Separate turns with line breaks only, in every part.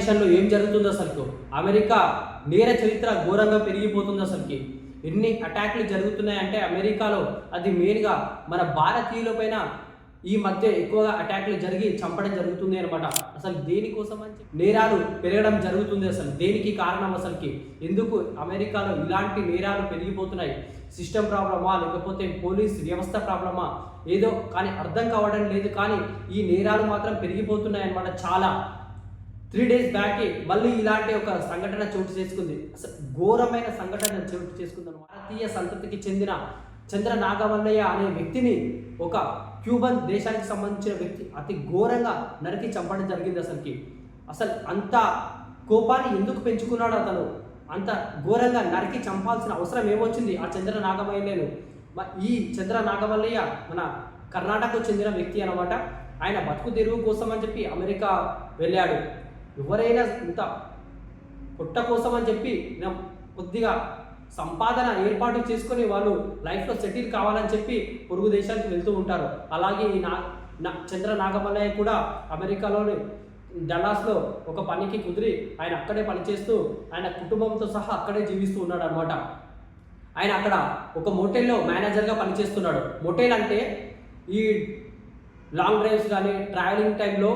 దేశంలో ఏం జరుగుతుందో అసలు అమెరికా నేర చరిత్ర ఘోరంగా పెరిగిపోతుంది అసలుకి ఎన్ని అటాక్లు జరుగుతున్నాయంటే అమెరికాలో అది మెయిన్గా మన భారతీయుల పైన ఈ మధ్య ఎక్కువగా అటాక్లు జరిగి చంపడం జరుగుతుంది అనమాట. అసలు దేనికోసం అని నేరాలు పెరగడం జరుగుతుంది, అసలు దేనికి కారణం అసలుకి ఎందుకు అమెరికాలో ఇలాంటి నేరాలు పెరిగిపోతున్నాయి? సిస్టమ్ ప్రాబ్లమా లేకపోతే పోలీస్ వ్యవస్థ ప్రాబ్లమా ఏదో కానీ అర్థం కావడం లేదు. కానీ ఈ నేరాలు మాత్రం పెరిగిపోతున్నాయి అన్నమాట. చాలా 3 days బ్యాక్ మళ్ళీ ఇలాంటి ఒక సంఘటన చోటు చేసుకుంది. అసలు ఘోరమైన సంఘటన చోటు చేసుకుంది. భారతీయ సంతతికి చెందిన చంద్ర నాగమల్లయ్య అనే వ్యక్తిని ఒక క్యూబన్ దేశానికి సంబంధించిన వ్యక్తి అతి ఘోరంగా నరికి చంపడం జరిగింది. అసలు అంత కోపాన్ని ఎందుకు పెంచుకున్నాడు అతను? అంత ఘోరంగా నరికి చంపాల్సిన అవసరం ఏమొచ్చింది ఆ చంద్ర నాగమల్లయ్యను? ఈ చంద్ర నాగమల్లయ్య మన కర్ణాటకకు చెందిన వ్యక్తి అనమాట. ఆయన బతుకు తెరువు కోసం అని చెప్పి అమెరికా వెళ్ళాడు. ఎవరైనా ఇంత పుట్ట కోసం అని చెప్పి కొద్దిగా సంపాదన ఏర్పాటు చేసుకొని వాళ్ళు లైఫ్లో సెటిల్ కావాలని చెప్పి పొరుగు దేశానికి వెళ్తూ ఉంటారు. అలాగే ఈ చంద్ర నాగమల్లయ్య కూడా అమెరికాలోని డల్లాస్లో ఒక పనికి కుదిరి ఆయన అక్కడే పనిచేస్తూ ఆయన కుటుంబంతో సహా అక్కడే జీవిస్తూ ఉన్నాడు అనమాట. ఆయన అక్కడ ఒక మోటెల్లో మేనేజర్గా పనిచేస్తున్నాడు. మోటెల్ అంటే ఈ లాంగ్ డ్రైవ్స్ కానీ ట్రావెలింగ్ టైంలో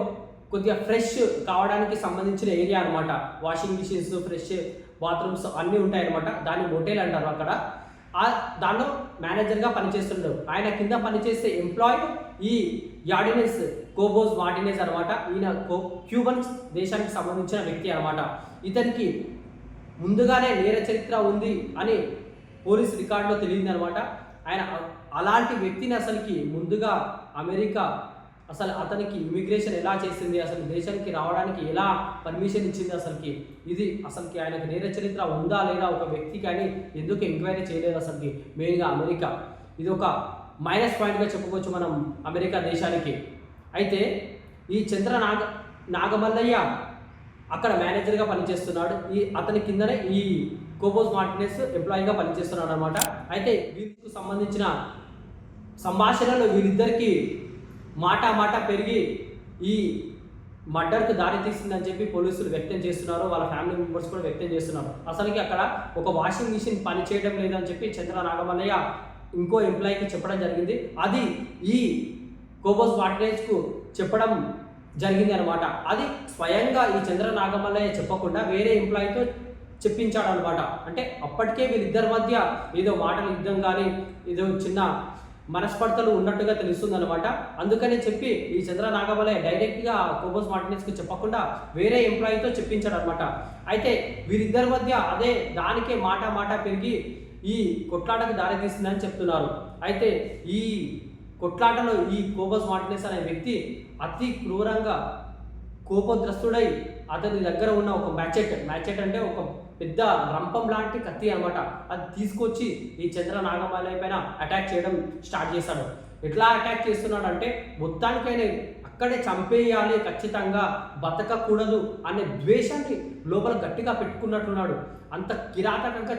కొద్దిగా ఫ్రెష్ కావడానికి సంబంధించిన ఏరియా అనమాట. వాషింగ్ మిషన్స్, ఫ్రెష్ బాత్రూమ్స్ అన్నీ ఉంటాయి అనమాట. దాన్ని మోటెల్ అంటారు. అక్కడ దానిలో మేనేజర్గా పనిచేస్తున్నాడు. ఆయన కింద పనిచేసే ఎంప్లాయ్ ఈ యార్డినెస్ కోబోస్ మార్టినెస్ అనమాట. ఈయన క్యూబన్ దేశానికి సంబంధించిన వ్యక్తి అనమాట. ఇతనికి ముందుగానే నేర చరిత్ర ఉంది అని పోలీస్ రికార్డులో తెలియదు అనమాట. ఆయన అలాంటి వ్యక్తిని అసలుకి ముందుగా అమెరికా అసలు అతనికి ఇమిగ్రేషన్ ఎలా చేసింది, అసలు దేశానికి రావడానికి ఎలా పర్మిషన్ ఇచ్చింది, అసలుకి ఆయనకు నేర చరిత్ర ఉందా లేదా ఒక వ్యక్తి కానీ ఎందుకు ఎంక్వైరీ చేయలేదు అసలుకి మెయిన్గా అమెరికా. ఇది ఒక మైనస్ పాయింట్గా చెప్పుకోవచ్చు మనం అమెరికా దేశానికి. అయితే ఈ చంద్ర నాగమల్లయ్య అక్కడ మేనేజర్గా పనిచేస్తున్నాడు. అతని కిందనే ఈ కోబోస్ మార్టినెస్ ఎంప్లాయీగా పనిచేస్తున్నాడు అనమాట. అయితే వీరికి సంబంధించిన సంభాషణలో వీరిద్దరికి మాట పెరిగి ఈ మర్డర్కు దారి తీసిందని చెప్పి పోలీసులు వ్యక్తం చేస్తున్నారు. వాళ్ళ ఫ్యామిలీ మెంబర్స్ కూడా వ్యక్తం చేస్తున్నారు. అసలుకి అక్కడ ఒక వాషింగ్ మిషన్ పని చేయడం లేదని చెప్పి చంద్ర నాగమల్లయ్య ఇంకో ఎంప్లాయీకి చెప్పడం జరిగింది. అది ఈ కోబోస్ మార్టినెస్కు చెప్పడం జరిగింది అనమాట. అది స్వయంగా ఈ చంద్ర నాగమల్లయ్య చెప్పకుండా వేరే ఎంప్లాయీతో చెప్పించాడు అనమాట. అంటే అప్పటికే వీళ్ళిద్దరి మధ్య ఏదో మాటల యుద్ధం కానీ ఏదో చిన్న మనస్పర్ధలు ఉన్నట్టుగా తెలుస్తుంది అనమాట. అందుకని చెప్పి ఈ చంద్ర నాగమల్లయ్య డైరెక్ట్గా కోబోస్ మార్టినెస్కి చెప్పకుండా వేరే ఎంప్లాయీతో చెప్పించాడు అనమాట. అయితే వీరిద్దరి మధ్య అదే దానికే మాట పెరిగి ఈ కొట్లాటకు దారి తీసిందని చెప్తున్నారు. అయితే ఈ కొట్లాటలో ఈ కోబోస్ మార్టినెస్ అనే వ్యక్తి అతి క్రూరంగా కోపద్రస్తుడై అతని దగ్గర ఉన్న ఒక మ్యాచెట్ అంటే ఒక పెద్ద రంపం లాంటి కత్తి అనమాట. అది తీసుకొచ్చి ఈ చంద్ర నాగమల్లయ్య పైన అటాక్ చేయడం స్టార్ట్ చేశాడు. ఎట్లా అటాక్ చేస్తున్నాడు అంటే మొత్తానికైనా అక్కడే చంపేయాలి, ఖచ్చితంగా బతకకూడదు అనే ద్వేషాన్ని లోపల గట్టిగా పెట్టుకున్నట్టున్నాడు. అంత కిరాతకంగా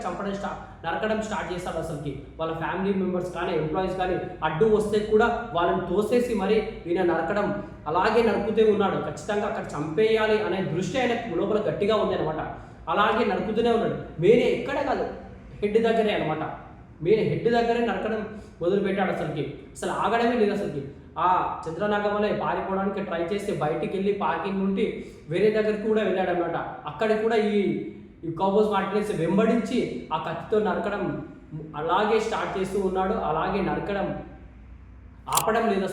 నరకడం స్టార్ట్ చేశాడు. అసలుకి వాళ్ళ ఫ్యామిలీ మెంబర్స్ కానీ ఎంప్లాయీస్ కానీ అడ్డు వస్తే కూడా వాళ్ళని తోసేసి మరి ఈయన నరకడం అలాగే నరుకుతూ ఉన్నాడు. ఖచ్చితంగా అక్కడ చంపేయాలి అనే దృష్టి ఆయన లోపల గట్టిగా ఉంది అనమాట. అలాగే నరుకుతూనే ఉన్నాడు. వేరే ఎక్కడే కాదు, హెడ్ దగ్గరే అనమాట. హెడ్ దగ్గరే నరకడం మొదలుపెట్టాడు. అసలు ఆగడమే లేదు. ఆ చంద్ర నాగమల్లయ్య పారిపోవడానికి ట్రై చేస్తే బయటికి వెళ్ళి పార్కింగ్ నుండి వేరే దగ్గరికి కూడా వెళ్ళాడు అనమాట. అక్కడ కూడా ఈ కోబోస్ మార్టినెస్ వెంబడించి ఆ కత్తితో నరకడం అలాగే స్టార్ట్ చేస్తూ ఉన్నాడు. అలాగే నరకడం ఆపడం లేదు.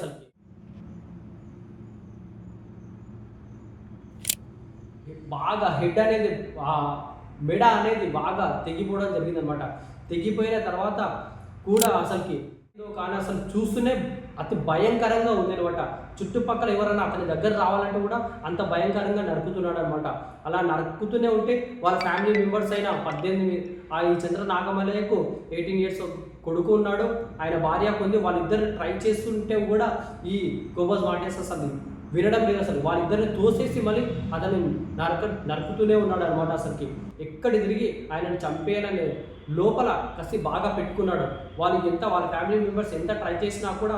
బాగా హెడ్ అనేది మెడ అనేది బాగా తెగిపోవడం జరిగిందనమాట. తెగిపోయిన తర్వాత కూడా కానీ అసలు చూస్తూనే అతి భయంకరంగా ఉంది అనమాట. చుట్టుపక్కల ఎవరైనా అతని దగ్గర రావాలంటే కూడా అంత భయంకరంగా నరుకుతున్నాడు అనమాట. అలా నరుకుతూనే ఉంటే వాళ్ళ ఫ్యామిలీ మెంబర్స్ అయిన 18 ఈ చంద్ర నాగమల్లయ్యకు 18 years కొడుకు ఉన్నాడు. ఆయన భార్య కొంది. వాళ్ళిద్దరు ట్రై చేస్తుంటే కూడా ఈ కోబోస్ మార్టినెస్ అసలు వినడం లేదు. వాళ్ళిద్దరిని తోసేసి మళ్ళీ అతను నరుకుతూనే ఉన్నాడు అనమాట. ఎక్కడి తిరిగి ఆయనను చంపేయాలని లోపల కసి బాగా పెట్టుకున్నాడు. వాళ్ళ ఫ్యామిలీ మెంబర్స్ ఎంత ట్రై చేసినా కూడా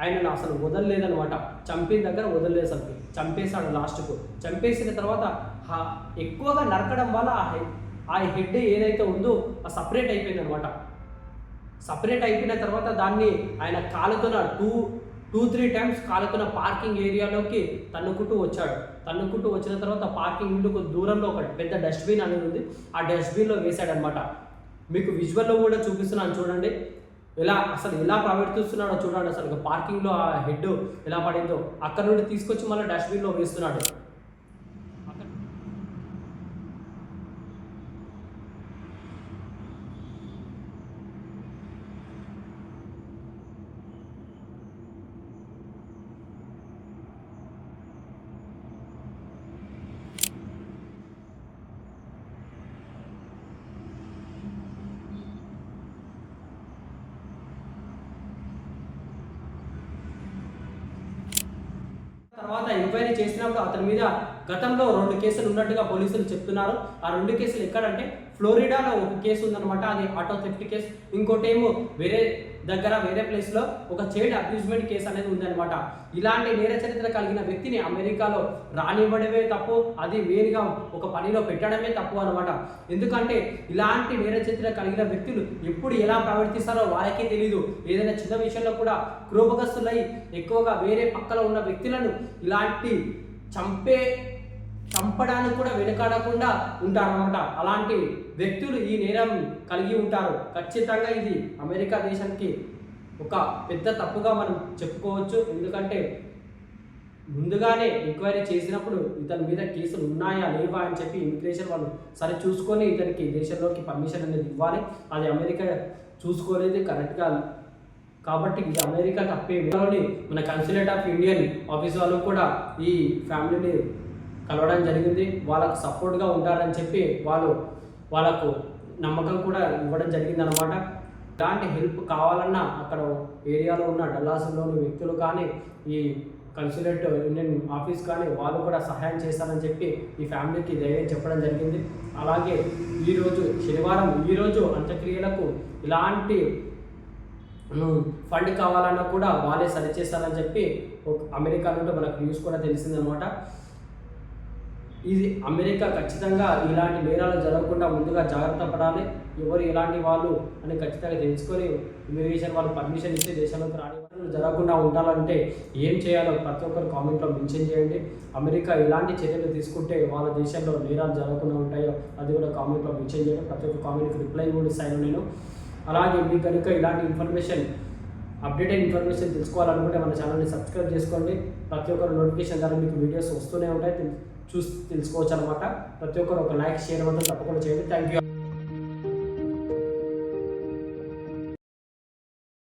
ఆయనను అసలు వదలలేదనమాట. చంపిన దగ్గర వదలలేదు అసలు, చంపేశాడు లాస్ట్కు. చంపేసిన తర్వాత ఎక్కువగా నరకడం వల్ల ఆ హెడ్ ఏదైతే ఉందో ఆ సపరేట్ అయిపోయింది అనమాట. సపరేట్ అయిపోయిన తర్వాత దాన్ని ఆయన కాలుతున్న 2-3 టైమ్స్ కాలుతున్న పార్కింగ్ ఏరియాలోకి తన్నుకుంటూ వచ్చాడు. తన్నుకుంటూ వచ్చిన తర్వాత పార్కింగ్ ఇందుకు దూరంలో ఒక పెద్ద డస్ట్బిన్ అనేది ఉంది, ఆ డస్ట్బిన్లో వేశాడనమాట. మీకు విజువల్లో కూడా చూపిస్తున్నాను చూడండి, అసలు ఎలా ప్రవర్తిస్తున్నాడో చూడండి. అసలు పార్కింగ్లో ఆ హెడ్ ఎలా పడిందో అక్కడ నుండి తీసుకొచ్చి మళ్ళీ డస్ట్బిన్లో వేస్తున్నాడు. తర్వాత ఎంక్వైరీ చేసినప్పుడు అతని మీద గతంలో 2 కేసులు ఉన్నట్టుగా పోలీసులు చెప్తున్నారు. ఆ 2 కేసులు ఎక్కడంటే ఫ్లోరిడాలో ఒక కేసు ఉందన్నమాట, అది ఆటో థెఫ్ట్ కేసు. ఇంకోటేమో వేరే ప్లేస్లో ఒక చైల్డ్ అబ్యూజ్మెంట్ కేసు అనేది ఉందన్నమాట. ఇలాంటి నేర చరిత్ర కలిగిన వ్యక్తిని అమెరికాలో రానివ్వడమే తప్పు, అది మెయిన్గా ఒక పనిలో పెట్టడమే తప్పు అనమాట. ఎందుకంటే ఇలాంటి నేర చరిత్ర కలిగిన వ్యక్తులు ఎప్పుడు ఎలా ప్రవర్తిస్తారో వారికే తెలీదు. ఏదైనా చిన్న విషయంలో కూడా క్రోపగస్తులై ఎక్కువగా వేరే పక్కన ఉన్న వ్యక్తులను ఇలాంటి చంపడానికి కూడా వెనుకాడకుండా ఉంటారన్నమాట. అలాంటి వ్యక్తులు ఈ నేరం కలిగి ఉంటారు. ఖచ్చితంగా ఇది అమెరికా దేశానికి ఒక పెద్ద తప్పుగా మనం చెప్పుకోవచ్చు. ఎందుకంటే ముందుగానే ఎంక్వైరీ చేసినప్పుడు ఇతని మీద కేసులు ఉన్నాయా లేవా అని చెప్పి ఇమిగ్రేషన్ వాళ్ళు సరే చూసుకొని ఇతనికి దేశంలోకి పర్మిషన్ అనేది ఇవ్వాలి. అది అమెరికా చూసుకోలేదు కరెక్ట్గా. కాబట్టి ఇది అమెరికా తప్పే. మన కన్సులేట్ ఆఫ్ ఇండియన్ ఆఫీస్ వాళ్ళు కూడా ఈ ఫ్యామిలీని కలవడం జరిగింది. వాళ్ళకు సపోర్ట్గా ఉంటారని చెప్పి వాళ్ళకు నమ్మకం కూడా ఇవ్వడం జరిగిందనమాట. ఇలాంటి హెల్ప్ కావాలన్నా అక్కడ ఏరియాలో ఉన్న డల్లాస్లోని వ్యక్తులు కానీ ఈ కన్సులేట్ ఇండియన్ ఆఫీస్ కానీ వాళ్ళు కూడా సహాయం చేస్తారని చెప్పి ఈ ఫ్యామిలీకి ధైర్యం చెప్పడం జరిగింది. అలాగే ఈరోజు శనివారం, ఈరోజు అంత్యక్రియలకు ఇలాంటి ఫండ్ కావాలన్నా కూడా వాళ్ళే సరి చేస్తారని చెప్పి అమెరికా నుండి మనకు న్యూస్ కూడా తెలిసిందనమాట. ఇది అమెరికా ఖచ్చితంగా ఇలాంటి నేరాలు జరగకుండా ముందుగా జాగ్రత్త పడాలి. ఎవరు ఎలాంటి వాళ్ళు అని ఖచ్చితంగా తెలుసుకొని ఇమిగ్రేషన్ వాళ్ళు పర్మిషన్ ఇచ్చి దేశంలోకి రాని జరగకుండా ఉండాలంటే ఏం చేయాలో ప్రతి ఒక్కరు కామెంట్లో మెన్షన్ చేయండి. అమెరికా ఎలాంటి చర్యలు తీసుకుంటే వాళ్ళ దేశంలో నేరాలు జరగకుండా ఉంటాయో అది కూడా కామెంట్లో మెన్షన్ చేయండి. ప్రతి ఒక్క కామెంట్కి రిప్లై కూడా ఇస్తాను నేను. అలాగే మీకు కనుక ఇలాంటి అప్డేటెడ్ ఇన్ఫర్మేషన్ తెలుసుకోవాలనుకుంటే మన ఛానల్ని సబ్స్క్రైబ్ చేసుకోండి. ప్రతి ఒక్కరు నోటిఫికేషన్ ద్వారా మీకు వీడియోస్ వస్తూనే ఉంటాయి, తెలుసుకోవచ్చు అనమాట. ప్రతి ఒక్కరు ఒక లైక్ షేర్ మాత్రం తప్పకుండా చేయండి. Thank you.